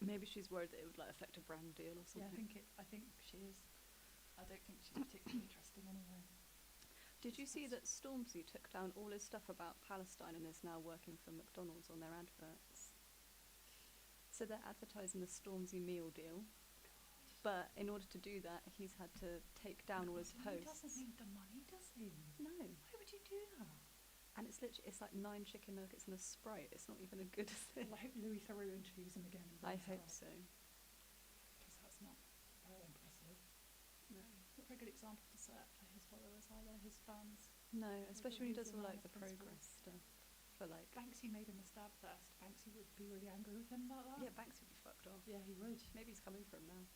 Maybe she's worried that it would like affect a brand deal or Yeah, something. I think she is. I don't think she's particularly interesting anyway. Did you see that Stormzy took down all his stuff about Palestine and is now working for McDonald's on their adverts? So they're advertising the Stormzy meal deal, but in order to do that, he's had to take down all his posts. He doesn't need the money, does he? No. Why would you do that? And it's literally, it's like 9 chicken nuggets and a Sprite. It's not even a good thing. Well, I hope Louis Theroux interviews him again. I hope so. Because that's not very impressive. No. Not a very good example to set for his followers either, his fans. No, especially when he does all losing like the line of progress stuff. For like. Banksy made him a stab first. Banksy would be really angry with him about that. Yeah, Banksy would be fucked off. Yeah, he would. Maybe he's coming for him now.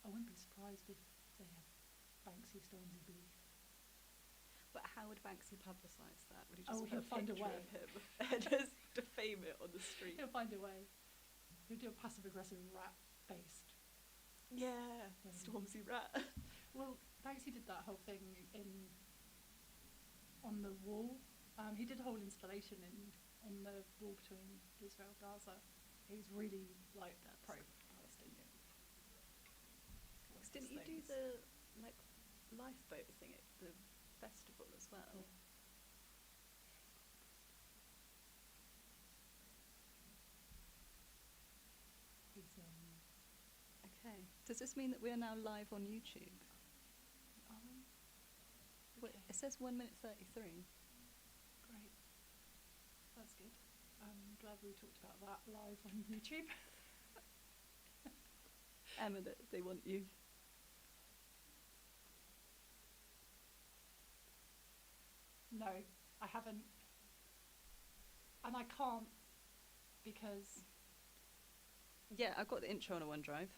I wouldn't be surprised if they have Banksy Stormzy beef. But how would Banksy publicise that? Would he just put he'll a find a picture way. of him and just defame it on the street? He'll find a way. He'll do a passive-aggressive rap-based. Yeah, Stormzy rat. Well, Banksy did that whole thing on the wall. He did a whole installation on the wall between Israel and Gaza. He's really like pro-Palestinian. Didn't you do the like lifeboat thing at the festival as well? Yeah. He's Okay. Does this mean that we are now live on YouTube? Okay. It says 1 minute 33. Great. That's good. I'm glad we talked about that live on YouTube. Emma, that they want you. No, I haven't. And I can't because... Yeah, I've got the intro on a OneDrive.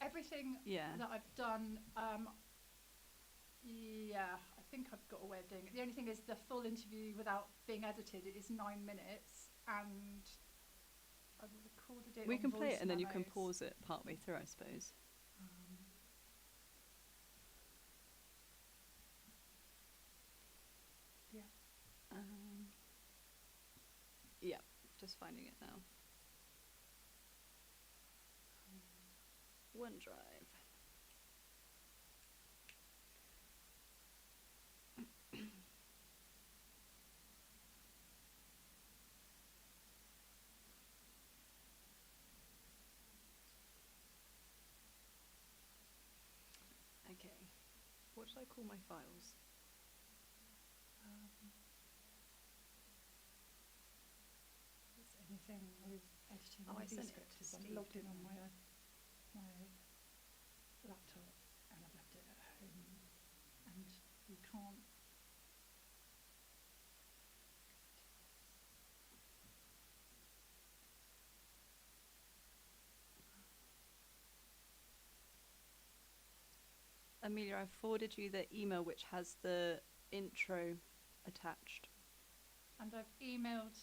Everything that I've done, yeah, I think I've got a way of doing it. The only thing is the full interview without being edited, it is 9 minutes, and I've recorded it. We on can play voice it and then you can memos. pause it partway through, I suppose. Yeah. Yeah, just finding it now. OneDrive. Okay. What should I call my files? It's anything with editing Oh, I the sent it script to is I'm Steve, logged in on didn't my I? laptop and I've left it at home, and you can't. Amelia, I forwarded you the email which has the intro attached. And I've emailed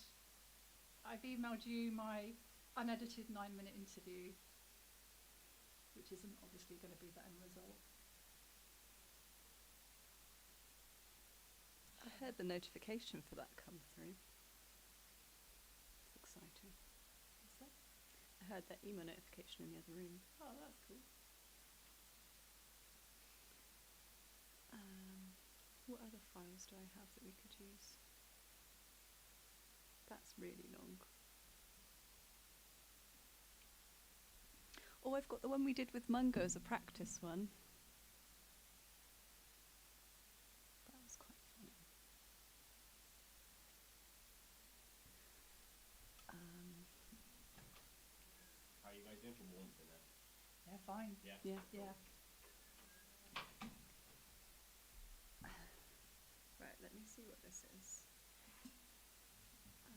you my unedited 9-minute interview, which isn't obviously going to be the end result. I heard the notification for that come through. It's exciting. What's that? I heard that email notification in the other room. Oh, that's cool. What other files do I have that we could use? That's really long. Oh, I've got the one we did with Mungo as a practice one. That was quite funny. How are you guys doing for warmth in there? Yeah, fine. Yeah? Yeah. Yeah. Right, let me see what this is. I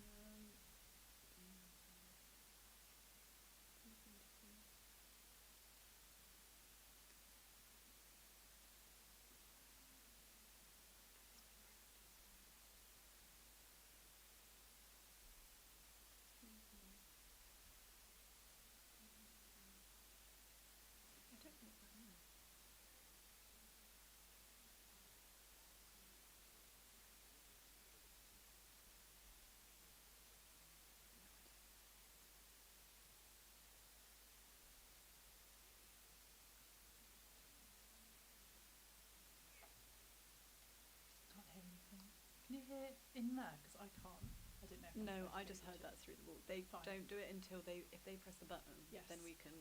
don't know what that is. hear in there? Because I can't. I didn't know. If No, supposed I to just be heard able that to. through the wall. They Fine. don't do it until if they press the button, Yes. then we can.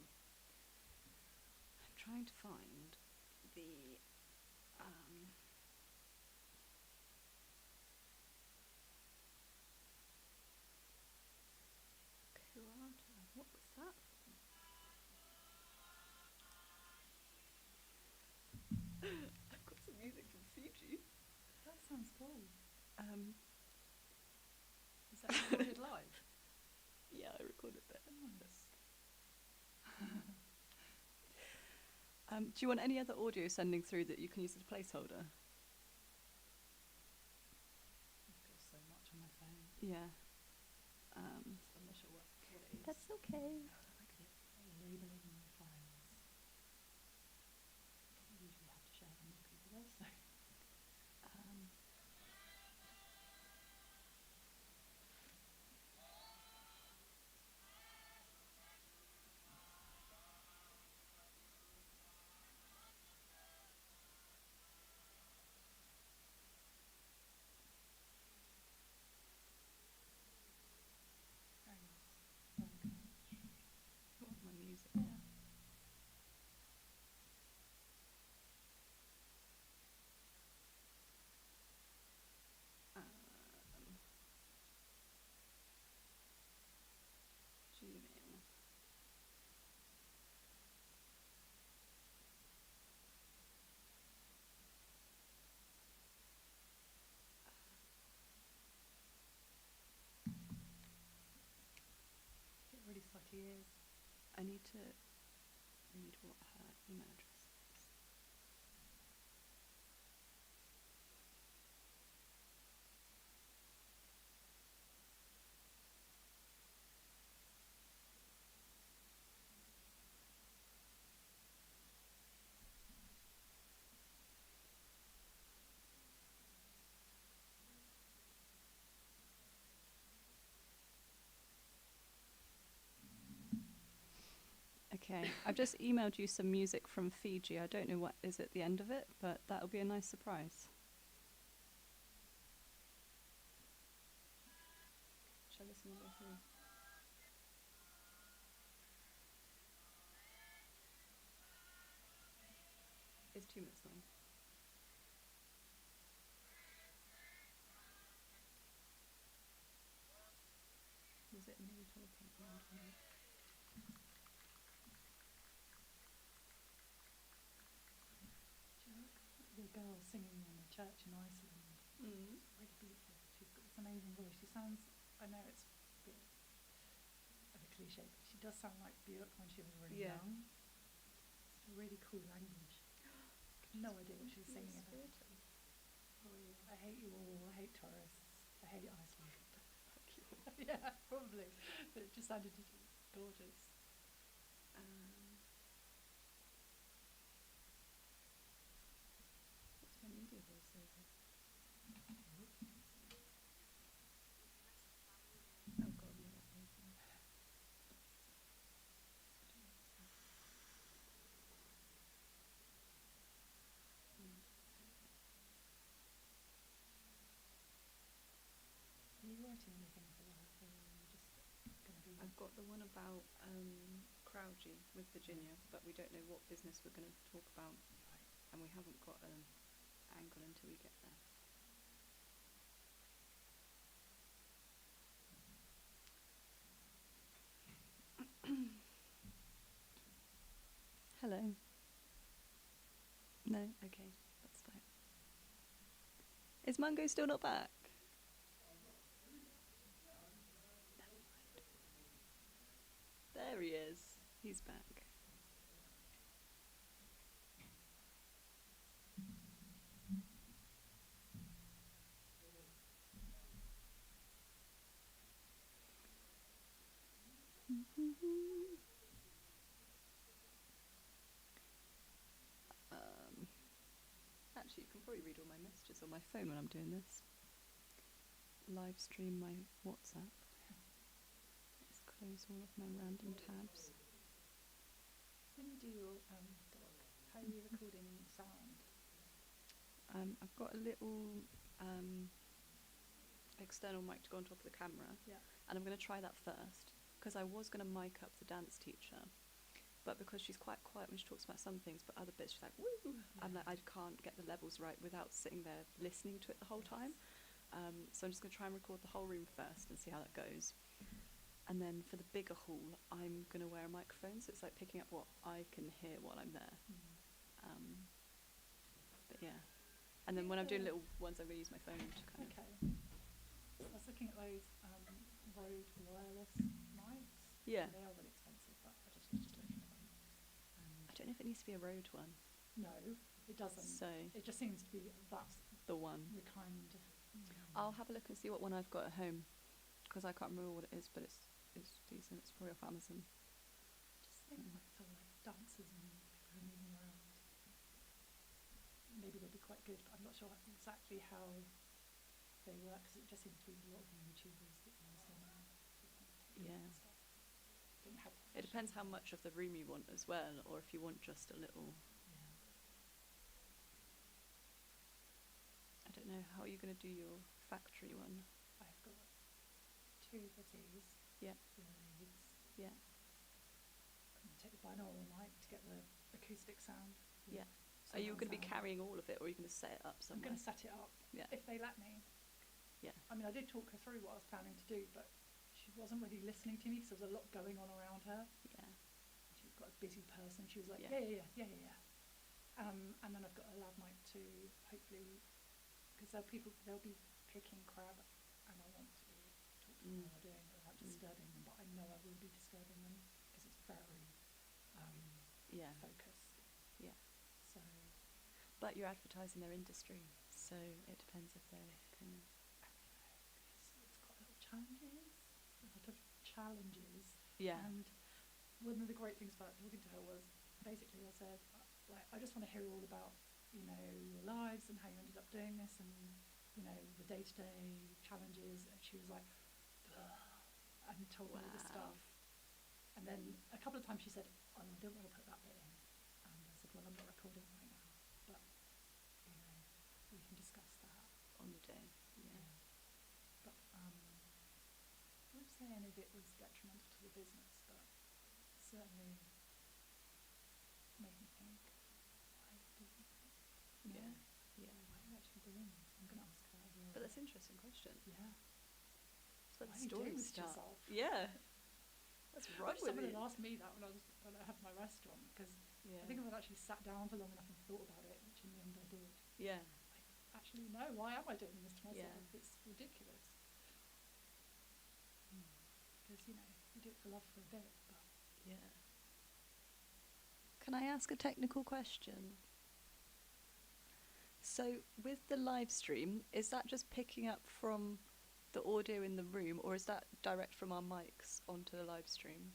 I'm trying to find the Kurata. What was that from? I've got some music from Fiji. That sounds cool. Um, Is that recorded live? yeah, I recorded that. Nice. Do you want any other audio sending through that you can use as a placeholder? I've got so much on my phone. Yeah. I'm not sure what it is. That's okay. I don't like labeling my files. I usually have to share them with people though, so. Very nice. Very good. What my music? Yeah. Gmail. Get really sucky ears. I need to read what her email address is. Okay, I've just emailed you some music from Fiji. I don't know what is at the end of it, but that'll be a nice surprise. Shall I listen all the way through? It's 2 minutes long. Was it me talking? The girl singing in the church in Iceland. Mm. It's really beautiful. She's got this amazing voice. She sounds, I know it's a bit of a cliche, but she does sound like Björk when she was really Yeah. young. It's a really cool language. No idea what she was singing about. I hate you all. I hate tourists. I hate Iceland. Fuck you. Yeah, probably. But it just sounded gorgeous. What's my media voiceover? Oh god, no, that is Are you writing anything for that, or are you just going to be... I've got the one about Crouchy with Virginia, but we don't know what business we're going to talk about, Right. and we haven't got an angle until we get there. Hello. No? Okay, that's fine. Is Mungo still not back? Never mind. There he is. He's back. Actually, you can probably read all my messages on my phone when I'm doing this. Live stream my WhatsApp. Let's close all of my random tabs. When you do your doc, how are you recording sound? I've got a little external mic to go on top of the camera. Yeah. And I'm going to try that first, because I was going to mic up the dance teacher, but because she's quite quiet when she talks about some things, but other bits she's like, woo! I'm like, I can't get the levels right without sitting there listening to it the whole time. So I'm just going to try and record the whole room first and see how that goes. And then for the bigger hall, I'm going to wear a microphone, so it's like picking up what I can hear while I'm there. But yeah. And then when I'm doing little ones, I'm going to use my phone to kind of... Okay. I was looking at those Rode wireless mics. Yeah. They are really expensive, but I just was just looking at them. I don't know if it needs to be a Rode one. No, it doesn't. So It just seems to be that's the one. the kind. I'll have a look and see what one I've got at home, because I can't remember what it is, but it's decent. It's probably off Amazon. Just think like for like dancers and people who are moving around. Maybe they'd be quite good, but I'm not sure exactly how they work, because it just seems to be a lot of YouTubers that use them. Yeah. And stuff. Don't have that It depends how much of the room you want as well, or if you want just a little. Yeah. I don't know, how are you going to do your factory one? I've got 2 of these. Yeah. The leads. Yeah. I'm going to take the binaural mic to get the acoustic sound. Yeah. Are you surround going to be sound. carrying all of it, or are you going to set it up I'm somewhere? going to set it up Yeah. if they let me. Yeah. I mean, I did talk her through what I was planning to do, but she wasn't really listening to me because there was a lot going on around her. Yeah. She was quite a busy person. She was like, Yeah. yeah. And then I've got a lav mic to hopefully, because they'll be picking crab, and I want to talk to them while they're doing it without disturbing them. But I know I will be disturbing them because it's very Yeah. focused. Yeah. So But you're advertising their industry, so it depends if they can. it's got a lot of challenges. Yeah. And one of the great things about talking to her was basically I said, like, I just want to hear all about, you know, your lives and how you ended up doing this and, you know, the day-to-day challenges. And she was like, and told me all this Wow. stuff. And then a couple of times she said, oh, I don't want to put that bit in. And I said, well, I'm not recording right now, but, you know, we can discuss that. On the day. Yeah. But I wouldn't say any of it was detrimental to the business, but certainly made me think, why are you doing it? You know, Yeah. Yeah. why are you actually doing this? I'm going to ask her as well. But that's an interesting question. Yeah. It's where Why the are you doing stories this to start. yourself? Yeah. What's I wrong wish with someone you? had asked me that when I had my restaurant, because Yeah. I think if I'd actually sat down for long enough and thought about it, which in the end I did, Yeah. actually, no, why am I doing this to myself? Yeah. It's ridiculous. Because, you know, you do it for love for a bit, but Yeah. Can I ask a technical question? So with the live stream, is that just picking up from the audio in the room, or is that direct from our mics onto the live stream?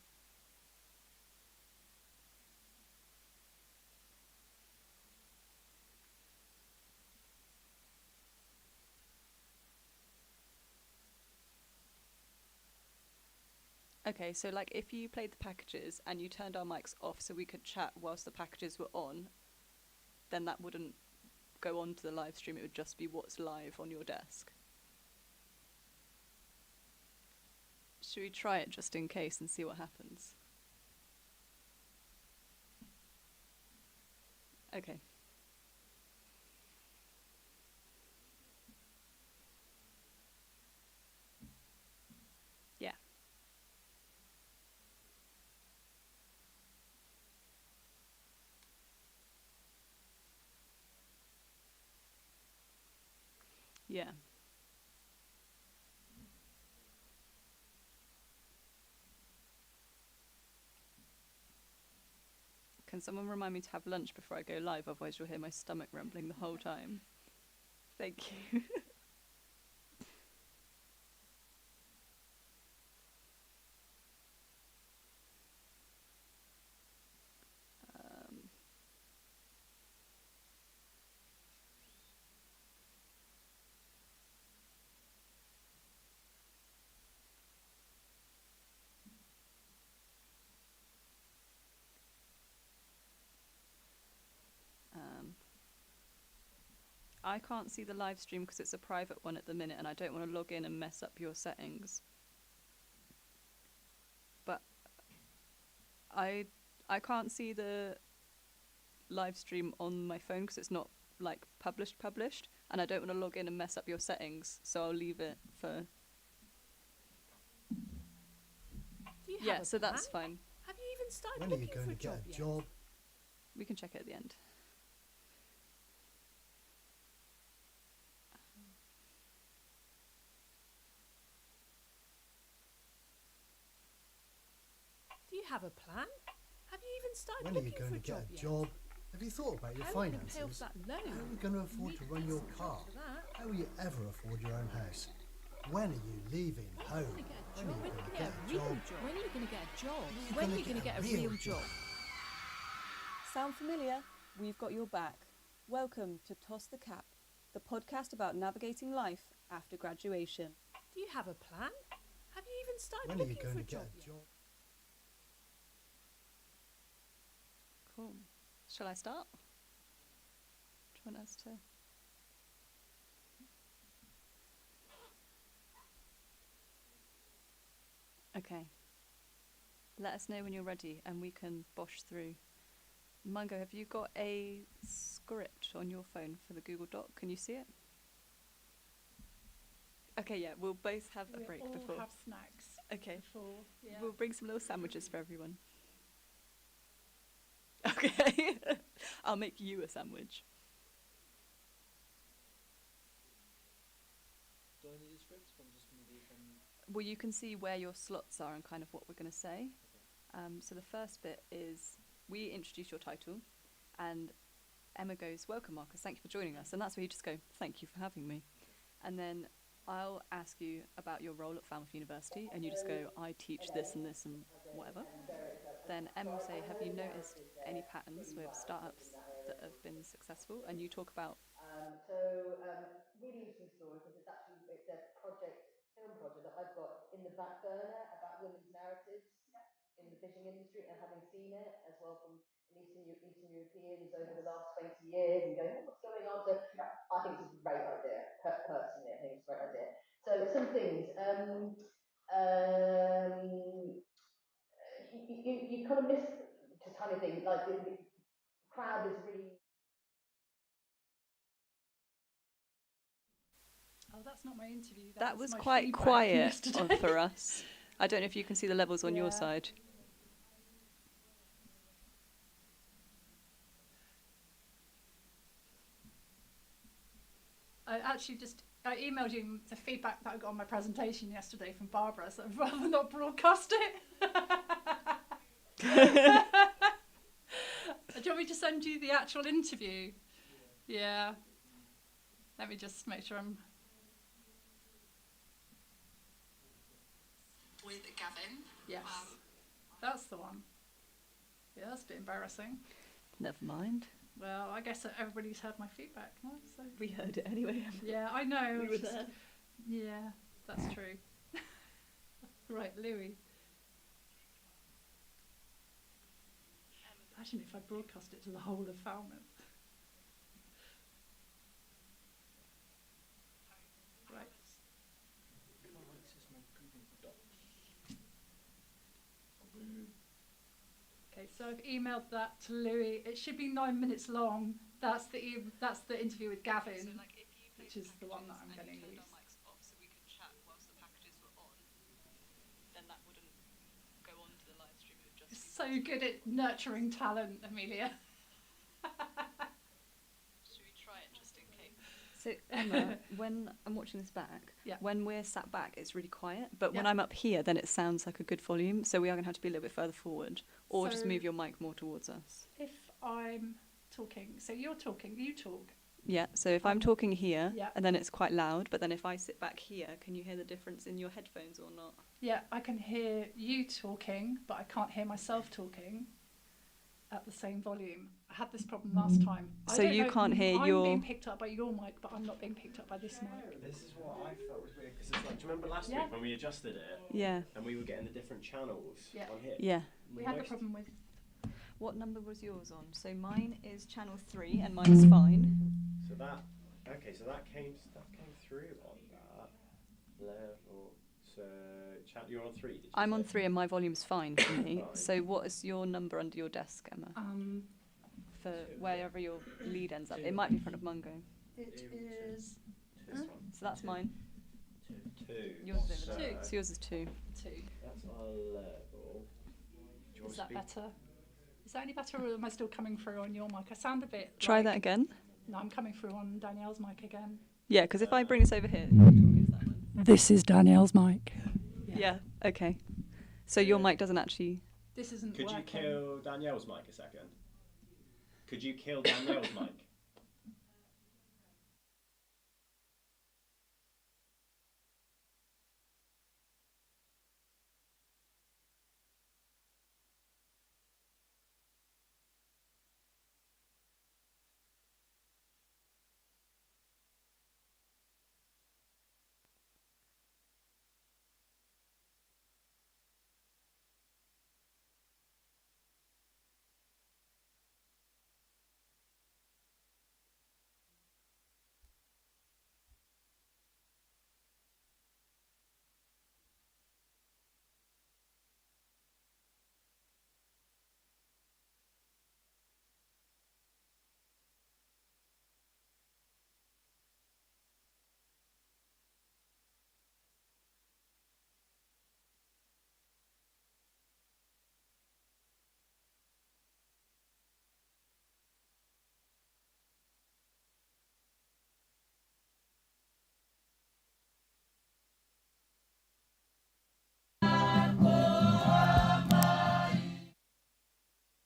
Okay, so like if you played the packages and you turned our mics off so we could chat whilst the packages were on, then that wouldn't go onto the live stream, it would just be what's live on your desk. Should we try it just in case and see what happens? Okay. Yeah. Yeah. Can someone remind me to have lunch before I go live? Otherwise you'll hear my stomach rumbling the whole time. Thank you. um, I can't see the live stream because it's a private one at the minute, and I don't want to log in and mess up your settings. But I can't see the live stream on my phone because it's not like published, and I don't want to log in and mess up your settings, so I'll leave it for. Do you have Yeah, a so that's plan? fine. Have you even started When are you looking going for a to get job a yet? job? We can check it at the end. Do you have a plan? Have you even started When are you looking going for to a get job a yet? job? Have you thought about your How are you going to pay off finances? that loan? How are you going to afford to Need run your lessons car? after that. How will you ever afford your own house? When are you leaving home? When are you going to get a job? When are you going to get a real job? When are you going to get a real job? Sound familiar? We've got your back. Welcome to Toss the Cap, the podcast about navigating life after graduation. Do you have a plan? Have you even started When are you looking going for to a get job a yet? job? Cool. Shall I start? Do you want us to? Okay. Let us know when you're ready and we can bosh through. Mungo, have you got a script on your phone for the Google Doc? Can you see it? Okay, yeah, we'll both have a break all before. have snacks Okay. before. Yeah. We'll bring some little sandwiches for everyone. Okay. I'll make you a sandwich. Do I need a script? I'm just going to be from... Well, you can see where your slots are and kind of what we're going to say. So the first bit is we introduce your title, and Emma goes, "Welcome, Marcus. Thank you for joining us." And that's where you just go, "Thank you for having me." And then I'll ask you about your role at Falmouth University, and you just go, "I teach this and this and whatever." Then Emma will say, "Have you noticed any patterns with startups that have been successful?" And you talk about. Really interesting story because it's a film project that I've got in the back burner about women's narratives in the fishing industry, and having seen it as well from Eastern Europeans over the last 20 years and going, "Oh, what's going on?" So I think it's a great idea. Personally, I think it's a great idea. So some things. You kind of miss just tiny things like the crowd is really. Oh, that's not my interview. That was my quite feedback quiet yesterday. for us. I don't know if you can see the levels on your Yeah. side. I emailed you the feedback that I got on my presentation yesterday from Barbara, so I'd rather not broadcast it. Do you want me to send you the actual interview? Yeah. Let me just make sure I'm... With Gavin. Yes. That's the one. Yeah, that's a bit embarrassing. Never mind. Well, I guess that everybody's heard my feedback now, so... We heard it anyway. Yeah, I know. We were it's just- there. Yeah, that's true. Right, Louis. Imagine if I broadcast it to the whole of Falmouth. Right. Can't access my Google Docs. Okay, so I've emailed that to Louis. It should be 9 minutes long. That's the interview with Gavin, which is the one that I'm going to use. So we could chat whilst the packages were on. Then that wouldn't go on to the live stream. It would just. So good at nurturing talent, Amelia. Should we try it just in case? So Emma, when I'm watching this back, Yeah. when we're sat back, it's really quiet. But when Yeah. I'm up here, then it sounds like a good volume. So we are going to have to be a little bit further forward, or just So- move your mic more towards us. If I'm talking, so you're talking, you talk. Yeah. So if I'm talking here, Yeah. and then it's quite loud. But then if I sit back here, can you hear the difference in your headphones or not? Yeah, I can hear you talking, but I can't hear myself talking at the same volume. I had this problem last time. I So don't you know, can't hear I'm your- being picked up by your mic, but I'm not being picked up by this mic. This is what I felt was weird because it's like, do you remember last Yeah. week when we adjusted it Yeah. and we were getting the different channels Yeah. on here? Yeah. We had the Most- problem with... What number was yours on? So mine is channel 3 and mine's fine. So that Okay, so that came through on that level. So you're on 3. Did you I'm on say? 3 and my volume's fine for me. Fine. So what is your number under your desk, Emma? For 2. wherever your lead ends up. It might be in front of Mungo. It is This one. So that's mine. 2. Yours is over So there. So yours is 2. 2. that's our level. Do you want Is to that speak? better? Is that any better, or am I still coming through on your mic? I sound a bit. Try like, that again. No, I'm coming through on Danielle's mic again. Yeah, because if I bring this over here, you're talking to that one. This is Danielle's mic. Yeah. Okay. So your mic doesn't actually. This isn't Could working. you kill Danielle's mic a second? Could you kill Danielle's mic?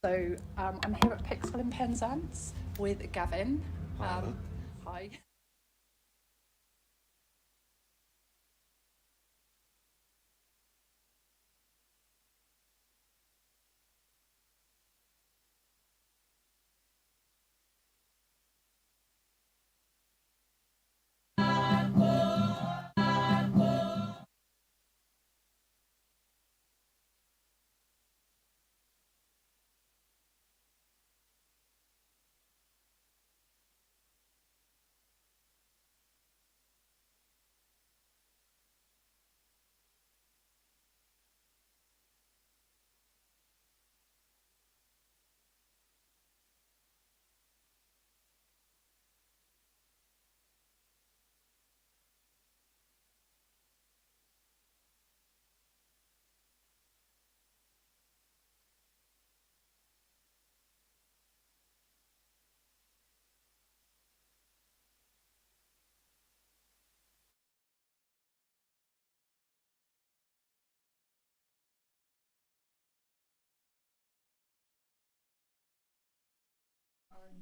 So I'm here at Pixel in Penzance with Gavin. Hi.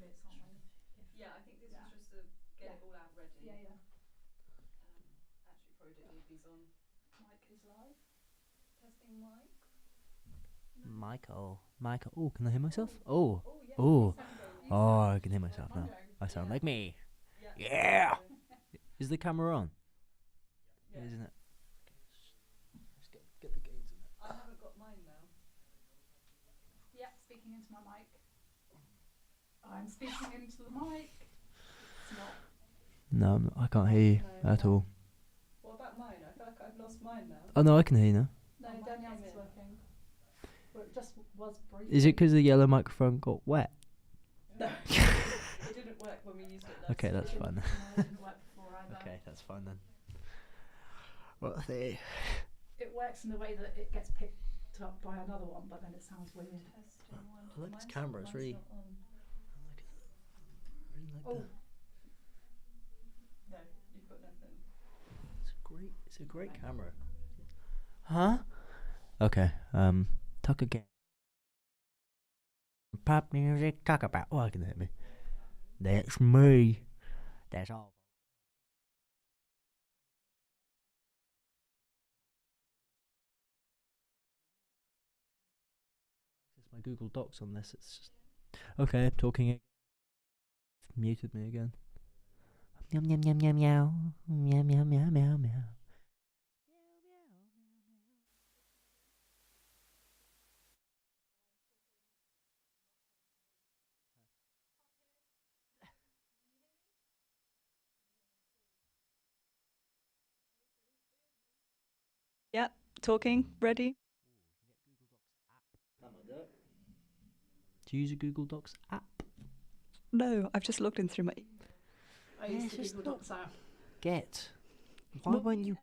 Bits, aren't we? Yeah, I think this Yeah. was just to get Yeah. it all out ready. Yeah. Actually, probably didn't need these on. Mic is live. Testing mic. Michael. Oh, can I hear myself? Oh. Yeah. Oh. You sound very- Oh, I can hear myself now. Mungo. I sound like me. Yeah. Yeah. Is the camera on? Yeah. Isn't it? Let's get the gains in it. I haven't got mine now. Yeah, speaking into my mic. I'm speaking into the mic. It's not. No, I can't hear you No. at all. What about mine? I feel like I've lost mine now. Oh no, I can hear you now. No, mine Danielle's came is in. working. Well, it just was briefly. Is it because the yellow microphone got wet? No. It didn't work when we used it last Okay, that's time. fine. No, it didn't work before either. Okay, that's fine then. What the? It works in the way that it gets picked up by another one, but then it sounds weird. Testing one. I like this Mine's- camera, it's mine's really- not on. I really like Oh. that. No, you've got nothing. It's a great camera. Huh? Okay. Talk again. Pop music. Talk about. Oh, I can hear me. That's me. That's all. Access my Google Docs on this. It's just okay. Talking. Muted me again. Meow meow meow meow meow meow meow meow meow meow. Yep, talking, ready. That might do it. Do you use a Google Docs app? No, I've just logged in through my. I Yeah, used it's the just Google not- Docs app. Get. Why Well- won't you?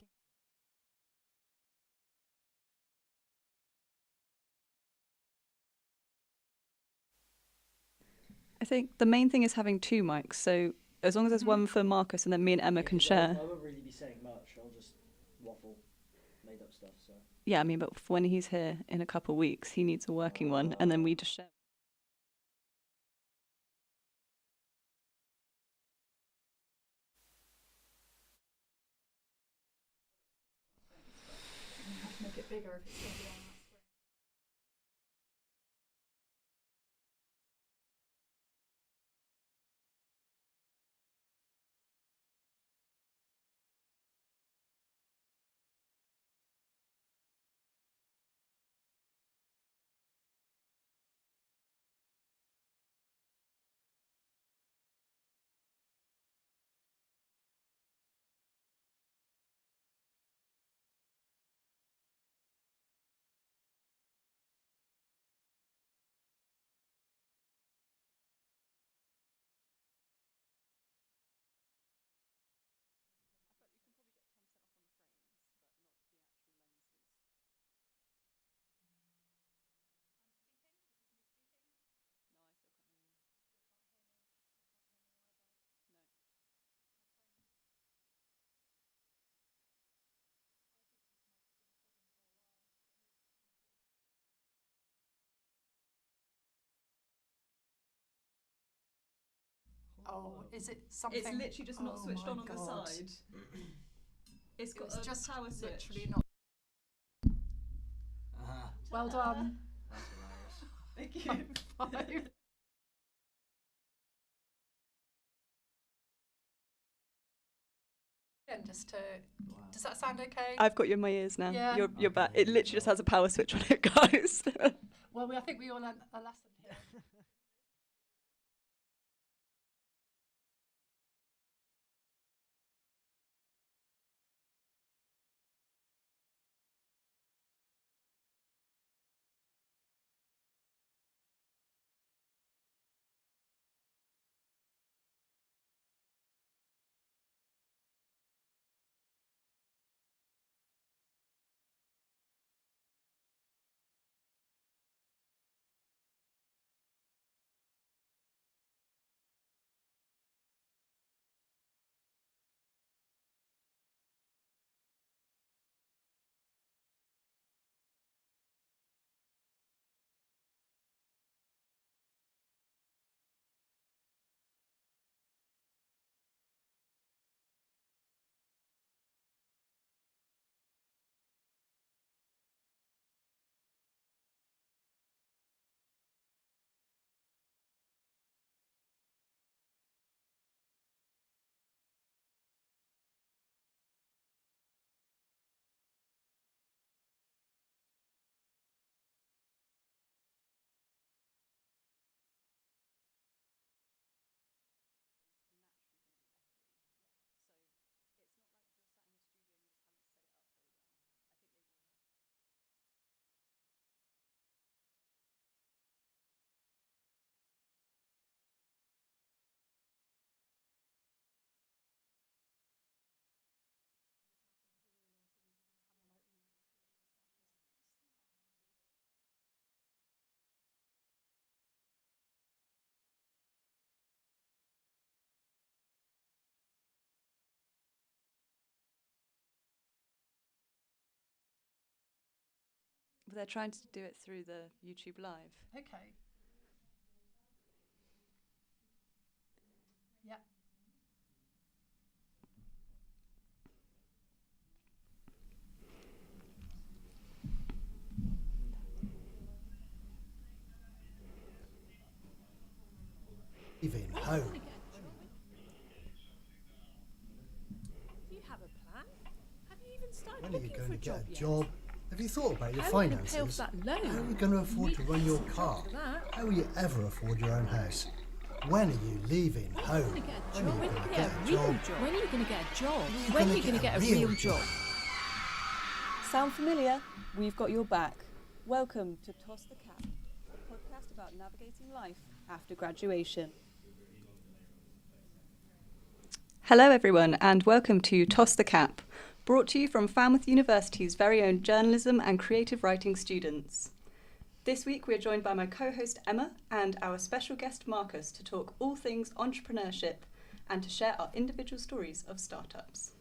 I think the main thing is having 2 mics. So as long as there's one for Marcus and then me and Emma can share. I won't really be saying much. I'll just waffle, made up stuff. So Yeah, I mean, but when he's here in a couple of weeks, he needs a working one, and then we just share. You have to make it bigger if it's going to be on that screen. Oh, is it something? It's literally just not Oh switched my on the God. side. It's got It's a just power switch. literally not. Well done. that's hilarious. Thank you. Five. And just to, does that sound okay? I've got you in my ears now. Yeah. You're back. It literally just has a power switch on it, guys. Well, I think we all learned a lesson here. They're trying to do it through the YouTube Live. Okay. Yep. Leaving home. Do you have a plan? Have you even started When are you looking going for to get a yet? job? Have you thought about your How are you gonna pay finances? off that loan? How are you going to afford You to need run your extra car? for that. How will you ever afford your own house? When are you leaving home? When are you gonna get a When job? are When you are you going gonna to get a real job? job? When are you gonna get a job? When are you When are gonna you gonna get get a a real real job? job? Sound familiar? We've got your back. Welcome to Toss the Cap, the podcast about navigating life after graduation. Hello everyone and welcome to Toss the Cap, brought to you from Falmouth University's very own journalism and creative writing students. This week we're joined by my co-host Emma and our special guest Marcus to talk all things entrepreneurship and to share our individual stories of startups.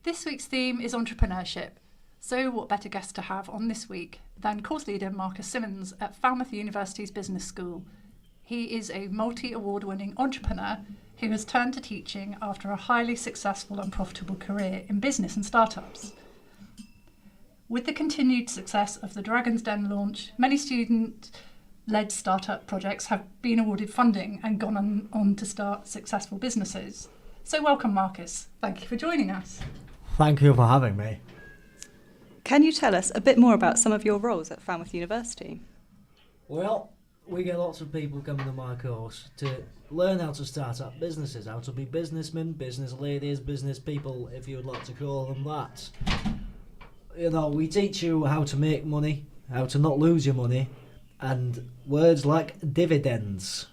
This week's theme is entrepreneurship. So what better guest to have on this week than course leader Marcus Simmons at Falmouth University's Business School. He is a multi-award winning entrepreneur who has turned to teaching after a highly successful and profitable career in business and startups. With the continued success of the Dragon's Den launch, many student-led startup projects have been awarded funding and gone on to start successful businesses. So welcome, Marcus. Thank you for joining us. Thank you for having me. Can you tell us a bit more about some of your roles at Falmouth University? Well, we get lots of people coming to my course to learn how to start up businesses, how to be businessmen, business ladies, business people, if you would like to call them that. You know, we teach you how to make money, how to not lose your money, and words like dividends.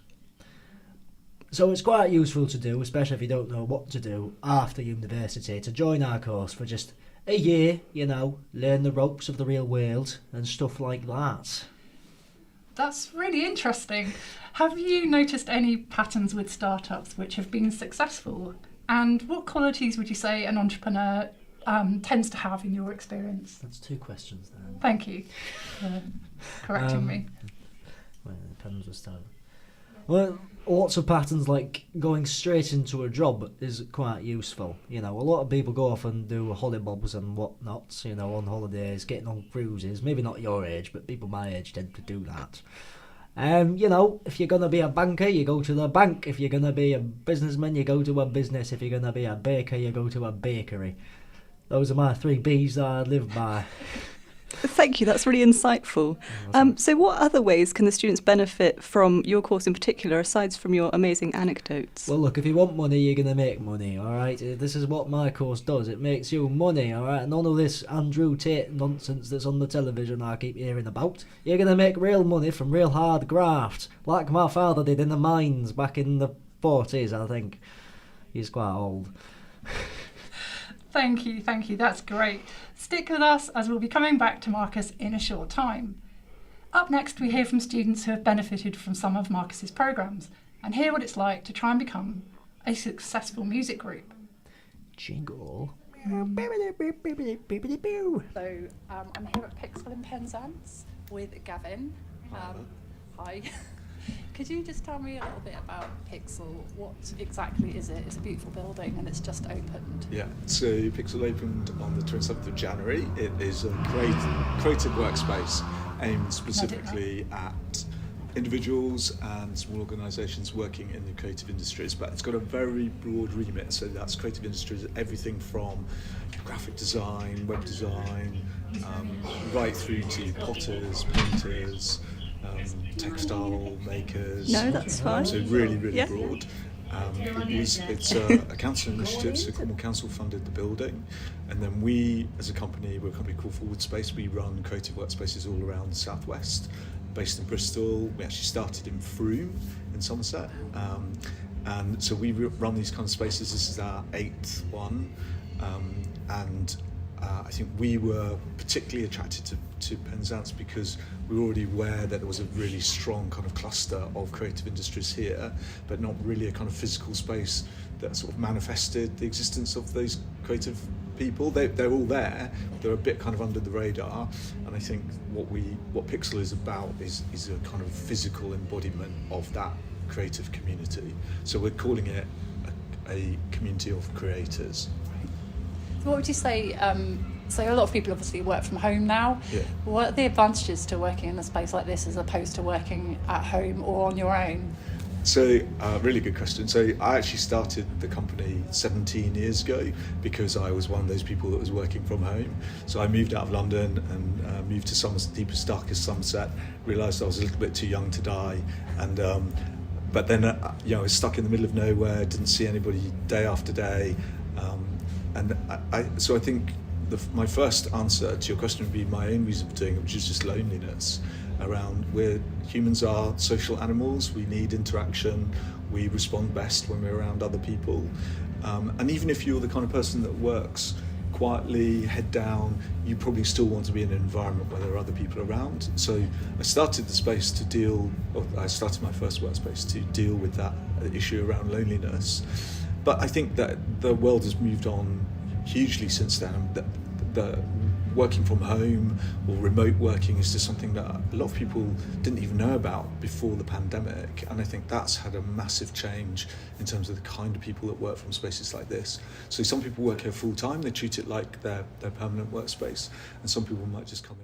So it's quite useful to do, especially if you don't know what to do after university, to join our course for just a year, you know, learn the ropes of the real world and stuff like that. That's really interesting. Have you noticed any patterns with startups which have been successful? And what qualities would you say an entrepreneur tends to have in your experience? That's two questions then. Thank you for correcting me. Well, it depends what style. Well, lots of patterns like going straight into a job is quite useful. You know, a lot of people go off and do hollybobs and whatnot, you know, on holidays, getting on cruises. Maybe not your age, but people my age tend to do that. You know, if you're going to be a banker, you go to the bank. If you're going to be a businessman, you go to a business. If you're going to be a baker, you go to a bakery. Those are my 3 B's that I live by. Thank you, that's really insightful. So what other ways can the students benefit from your course in particular, aside from your amazing anecdotes? Well, look, if you want money, you're going to make money, all right? This is what my course does. It makes you money, all right? None of this Andrew Tate nonsense that's on the television I keep hearing about. You're going to make real money from real hard graft, like my father did in the mines back in the 40s, I think. He's quite old. Thank you, that's great. Stick with us as we'll be coming back to Marcus in a short time. Up next, we hear from students who have benefited from some of Marcus's programmes and hear what it's like to try and become a successful music group. Jingle. So I'm here at Pixel in Penzance with Gavin. Hi. Could you just tell me a little bit about Pixel? What exactly is it? It's a beautiful building and it's just opened. Yeah, so Pixel opened on the 27th of January. It is a creative workspace aimed specifically at individuals and small organisations working in the creative industries, but it's got a very broad remit. So that's creative industries, everything from graphic design, web design, right through to potters, painters, textile makers. No, that's fine. So really broad. It's a council initiative, so Cornwall Council funded the building, and then we, as a company, we're a company called Forward Space. We run creative workspaces all around the southwest, based in Bristol. We actually started in Frome in Somerset, and so we run these kind of spaces. This is our 8th one, and I think we were particularly attracted to Penzance because we were already aware that there was a really strong kind of cluster of creative industries here, but not really a kind of physical space that sort of manifested the existence of those creative people. They're all there, they're a bit kind of under the radar, and I think what Pixel is about is a kind of physical embodiment of that creative community. So we're calling it a community of creators. What would you say, so a lot of people obviously work from home now. Yeah. What are the advantages to working in a space like this as opposed to working at home or on your own? So, really good question. So I actually started the company 17 years ago because I was one of those people that was working from home. So I moved out of London and moved to Somerset, deepest, darkest Somerset, realised I was a little bit too young to die, and but then I was stuck in the middle of nowhere, didn't see anybody day after day, and so I think my first answer to your question would be my own reason for doing it, which is just loneliness. Around humans are social animals. We need interaction. We respond best when we're around other people. And even if you're the kind of person that works quietly, head down, you probably still want to be in an environment where there are other people around. So I started I started my first workspace to deal with that issue around loneliness. But I think that the world has moved on hugely since then. The working from home or remote working is just something that a lot of people didn't even know about before the pandemic, and I think that's had a massive change in terms of the kind of people that work from spaces like this. So some people work here full time, they treat it like their permanent workspace, and some people might just come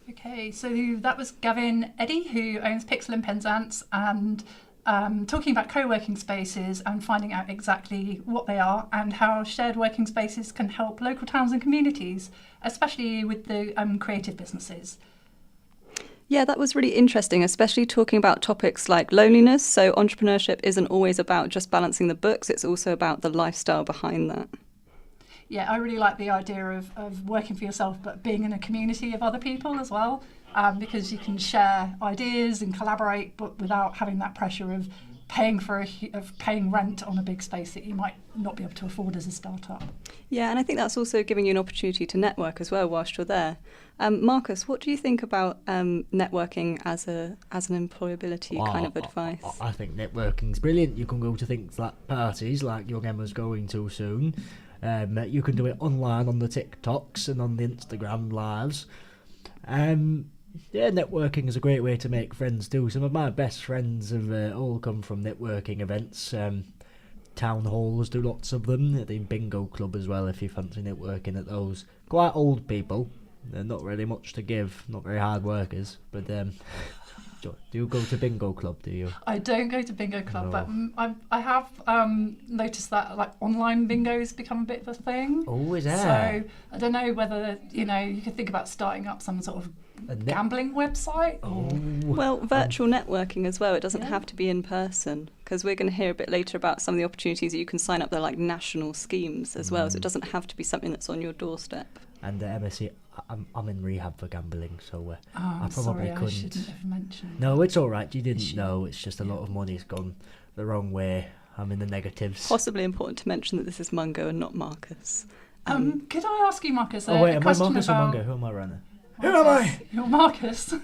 in. Okay, so that was Gavin Eddy, who owns Pixel in Penzance, and talking about co-working spaces and finding out exactly what they are and how shared working spaces can help local towns and communities, especially with the creative businesses. Yeah, that was really interesting, especially talking about topics like loneliness. So entrepreneurship isn't always about just balancing the books, it's also about the lifestyle behind that. Yeah, I really like the idea of working for yourself, but being in a community of other people as well. Because you can share ideas and collaborate, but without having that pressure of paying rent on a big space that you might not be able to afford as a startup. Yeah, and I think that's also giving you an opportunity to network as well whilst you're there. Marcus, what do you think about networking as an employability kind of advice? I think networking's brilliant. You can go to things like parties, like your Emma's going to soon. You can do it online on the TikToks and on the Instagram lives. Yeah, networking is a great way to make friends too. Some of my best friends have all come from networking events. Town halls do lots of them. The bingo club as well, if you fancy networking at those. Quite old people. They're not really much to give, not very hard workers. But do you go to bingo club, do you? I don't go to bingo club, No. but I have noticed that like online bingo's become a bit of a thing. Oh, is that? So I don't know whether you could think about starting up some sort of gambling website. Or Well, virtual networking as well. It doesn't Yeah. have to be in person, because we're going to hear a bit later about some of the opportunities that you can sign up. They're like national schemes as well, so it doesn't have to be something that's on your doorstep. And MSc, I'm in rehab for gambling, so I I'm probably sorry, couldn't. I shouldn't have mentioned. No, it's all right. You didn't know. It's just a lot of money's gone the wrong way. I'm in the negatives. Possibly important to mention that this is Mungo and not Marcus. Could I ask you, Marcus, Oh wait, a am I question Marcus or about... Mungo? Who am I running? Who am I? You're Marcus.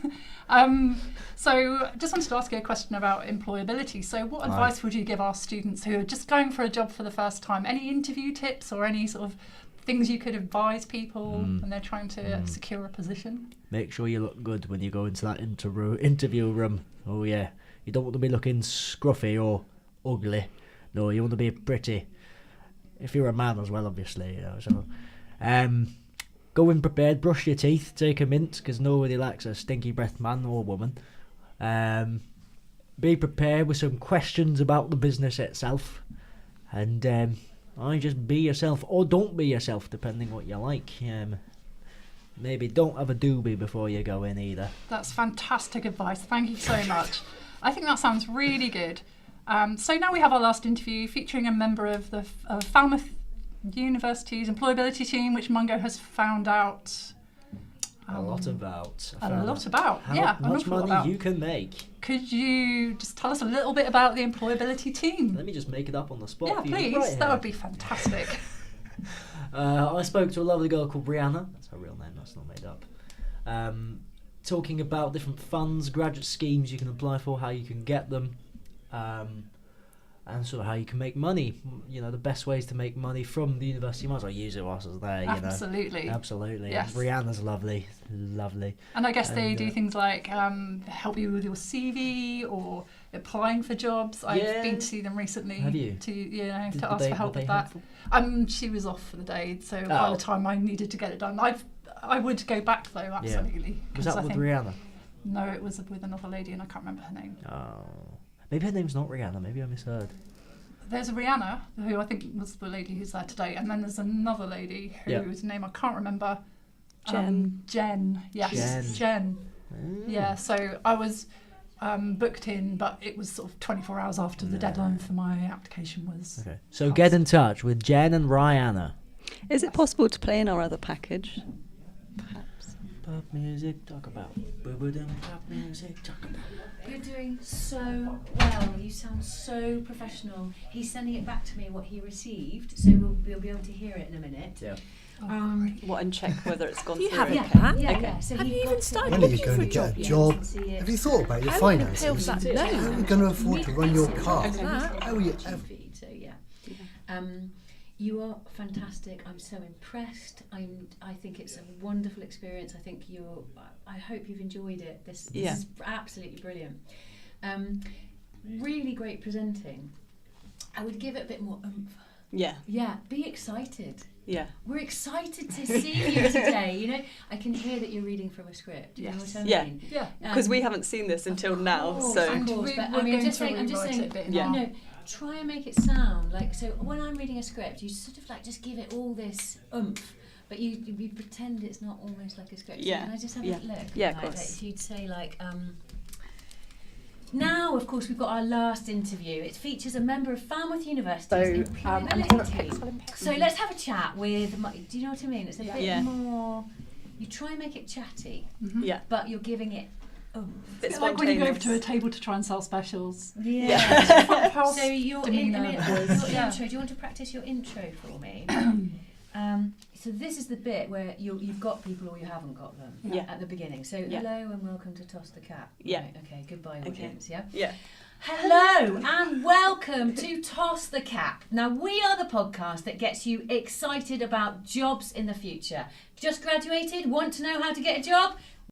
So just wanted to ask you a question about employability. So what advice would you give our students who are just going for a job for the first time? Any interview tips or any sort of things you could advise people when they're trying to secure a position? Make sure you look good when you go into that interview room. Oh yeah, you don't want to be looking scruffy or ugly. No, you want to be pretty. If you're a man as well, obviously. So, go in prepared. Brush your teeth. Take a mint, because nobody likes a stinky breath man or woman. Be prepared with some questions about the business itself, and just be yourself, or don't be yourself, depending what you like. Maybe don't have a doobie before you go in either. That's fantastic advice. Thank you so much. I think that sounds really good. So now we have our last interview featuring a member of the Falmouth University's employability team, which Mungo has found out A lot about. A lot about. How Yeah, much an awful lot money about. you can make. Could you just tell us a little bit about the employability team? Let me just make it up on the spot. Yeah, for you please. right That here. would be fantastic. I spoke to a lovely girl called Brianna. That's her real name. That's not made up. Talking about different funds, graduate schemes you can apply for, how you can get them, and sort of how you can make money. You know, the best ways to make money from the university. You might as well use it whilst it's there. Absolutely. You know? Absolutely. Yes. And Brianna's lovely. And I guess they And, do things like help you with your CV or applying for jobs. I've Yeah. been to see them recently. Have you? To Did to ask they- for help were with they that. helpful? She was off for the day, so by Oh. the time I needed to get it done, I would go back though. Absolutely. Was 'cause that I with think- Rihanna? No, it was with another lady, and I can't remember her name. Oh. Maybe her name's not Rihanna. Maybe I misheard. There's a Rihanna, who I think was the lady who's there today, and then there's another lady Yeah. whose name I can't remember. Jen. Jen. Yes. Jen. Jen. Yeah. So I booked in, but it was sort of 24 hours after the deadline for my application was. Okay. So get in touch with Jen and Rihanna. Is it possible to play in our other package? Perhaps. Pop music, talk about. Pop music, talk about. You're doing so well. You sound so professional. He's sending it back to me what he received, so we'll be able to hear it in a minute. Yeah. What, and check whether it's gone You through? haven't, okay. Pat? Yeah, Okay. yeah. So Have he you got even to- started When are you looking going for to a get job a yet? job? Have you thought about your How finances? compels that no? How are you going to afford to run your car? Okay. How are you ever? Feed, so yeah. You are fantastic. I'm so impressed. I think it's a wonderful experience. I hope you've enjoyed it. This is absolutely brilliant. Really great presenting. I would give it a bit more oomph. Yeah. Yeah, be excited. Yeah. We're excited to see you today. You know, I can hear that you're reading from a script. You know what I Yeah. mean? Yeah. Because we haven't seen this until now, course, so. of course, but I mean, I'm just saying, Yeah. you know, try and make it sound like, so when I'm reading a script, you sort of like just give it all this oomph, but you pretend it's not almost like a script. Yeah. So can I just have Yeah. a look? Yeah, of Like, course. if you'd say like, now, of course, we've got our last interview. It features a member of Falmouth University's employability team. So let's have a chat with. Do you know what I mean? It's a bit Yeah. more. You try and make it chatty, Yeah. but you're giving it. Bit Like when you go over to a spontaneous. table to try and sell specials. Yeah. So your demeanour. Yeah. intro. Do you want to practice your intro for me? So this is the bit where you've got people or you haven't got them Yeah. at the beginning. So Yeah. hello and welcome to Toss the Cap. Yeah. Right, okay. Goodbye, Okay. audience. Yeah. Yeah. Hello and welcome to Toss the Cap. Now, we are the podcast that gets you excited about jobs in the future. Just graduated? Want to know how to get a job?